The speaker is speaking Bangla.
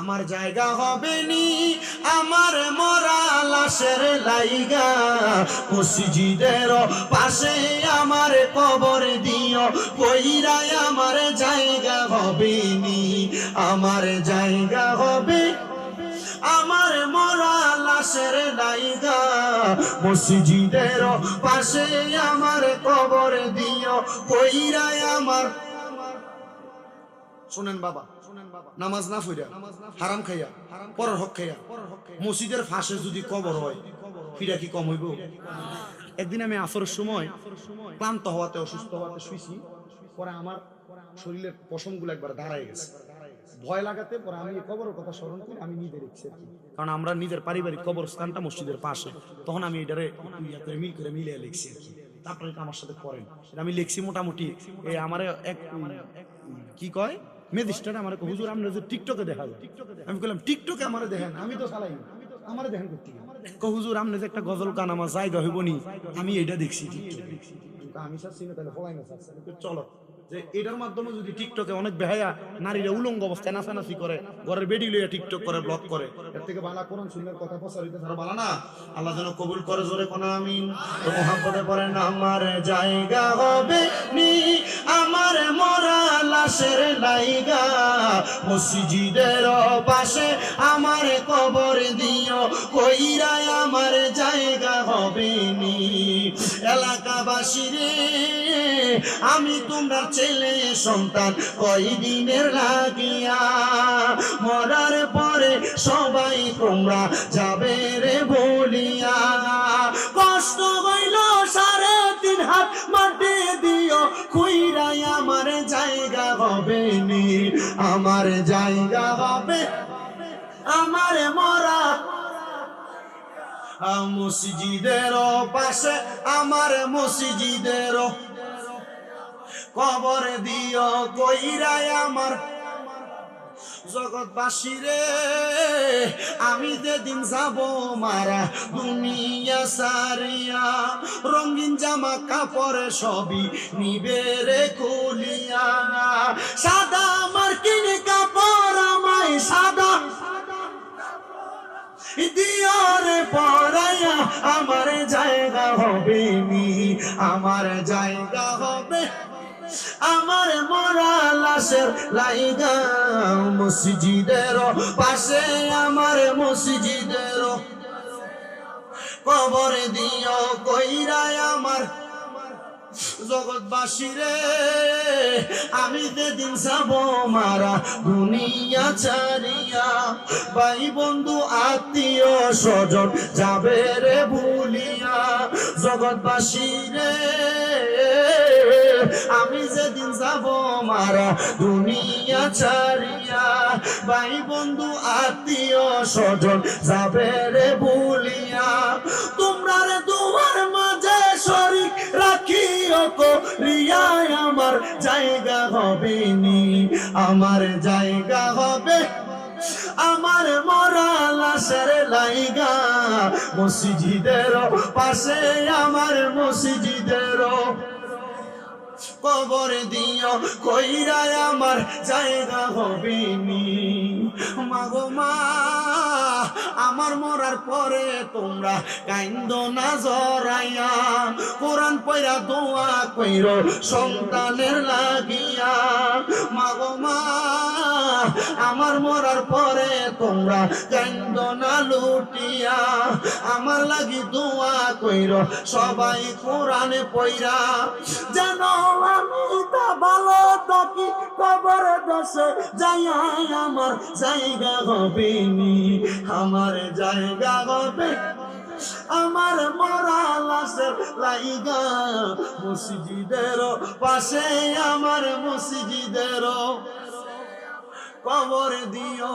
আমার জায়গা হবে নি আমার মরা লাশের লাইগা, মসজিদের পাশে আমার কবর দিও কইরাই আমার জায়গা হবে নি, আমার জায়গা হবে আমার মরা লাশের লাইগা, মসজিদের পাশে আমার কবর দিও কইরাই আমার। শুনেন বাবা, নামাজ না পড়া হারাম খাইয়া পরের হক খাইয়া মসজিদের পাশে যদি কবর হয় ফিরা কি কম হইব? একদিন আমি আসরের সময় ক্লান্ত হওয়াতে অসুস্থ হওয়াতে শুইছি, পরে আমার শরীরের পশমগুলো একবার দাঁড়ায় গেছে, ভয় লাগাতে পরে আমি কবরের কথা স্মরণ করি, আমি নিজে দেখছি আর কি, কারণ আমরা নিজের পারিবারিক কবরস্থানটা মসজিদের পাশে, তখন আমি এটারে মিল করে মিলিয়ে লিখছি আর কি। তারপরে এটা আমার সাথে করেন, আমি লিখছি মোটামুটি এই আমার এক কি কয় ম্যাজিস্ট্রেট আমার হুজুর আপনি যে টিকটকে দেখা যায়, আমি বললাম টিকটকে আমার দেখেন, আমি তো চালাই আমার দেখেন করতে হুজুর আপনি যে একটা গজল গান আমার জায়গা হইব নি, আমি এটা দেখছি আমি চাচ্ছি না, তাহলে ফলাই না চাচ্ছি চলো যে এটার মাধ্যমে যদি টিকটকে অনেক বেহায়া নারীরা উলঙ্গ অবস্থায় নাচানাচি করে, ঘরের বেডি লইয়া টিকটক করে, ব্লগ করে, এর থেকে বালা কোরআন সুন্নাহর কথা প্রচারিত ছাড়া বালা না। আল্লাহ যেন কবুল করে, জোরে কোন আমিন। তো মুহাম্মদে পড়েন আমার জায়গা হবে নি আমার মরা লাশের লাইগা, মসজিদের পাশে আমার কবর দিও কইরাই আমার জায়গা হবে নি। এলাকাবাসী রে আমি তোমরা ছেলে সন্তান কয়দিনের লাগিয়া, মরার পরে সবাই তোমরা যাবে রে বলিয়া, কষ্ট হইল 3.5 হাত মাটি দিও কইরাই আমার জায়গা হবে নি, আমার জায়গা হবে আমার মরা মসজিদের পাশে আমার মসজিদের কবর দিও কইরাই আমার। জগৎবাসী রে আমি যেদিন যাব মারা দুনিয়া সারিয়া, রঙিন জামা কাপড় সবই নিবে রে খুলিয়া, সাদা মার্কিন কাপড় আমায় সাদা দিয়ারে পরাইয়া আমার জায়গা হবে নি, আমার জায়গা হবে আমার মরা লাশের লাইগা, মসজিদের পাশে আমার মসজিদের কবর দিও কইরাই আমার। জগৎবাসী রে আমি যেদিন যাব মারা দুনিয়া ছাড়িয়া, ভাই বন্ধু আত্মীয় স্বজন যাবে রে ভুলিয়া, জগৎবাসী রে আমি যেদিন যাব মারা দুনিয়া ছাড়িয়া, ভাই বন্ধু আত্মীয় স্বজন যাবে রে ভুলিয়া, তোমরা রে দুয়ার মাঝে শরীক রাখিও করিয়াই আমার জায়গা হবে নি, আমার জায়গা হবে আমার মরা লাশের লাইগা, মসজিদের পাশে আমার মসজিদের কবর দিও কইরাই আমার জায়গা হবে নি। মাগো মা আমার মরার পরে তোমরা কাইন্দো না জরাইয়া, কোরআন পড়া দোয়া কইরো সন্তানের লাগিয়া, মাগো মা আমার মরার পরে তোমরা কাইন্দো না লুটিয়া, আমার লাগি দোয়া কইরো সবাই কোরআনে পড়া, যেন আমি তা ভালো থাকি কবর দশে যাইয়া আমার জায়গা হবে নি, আমার জায়গা হবে আমার মরা লাশের লাইগা, মসজিদের পাশে আমার মসজিদের কবর দিও।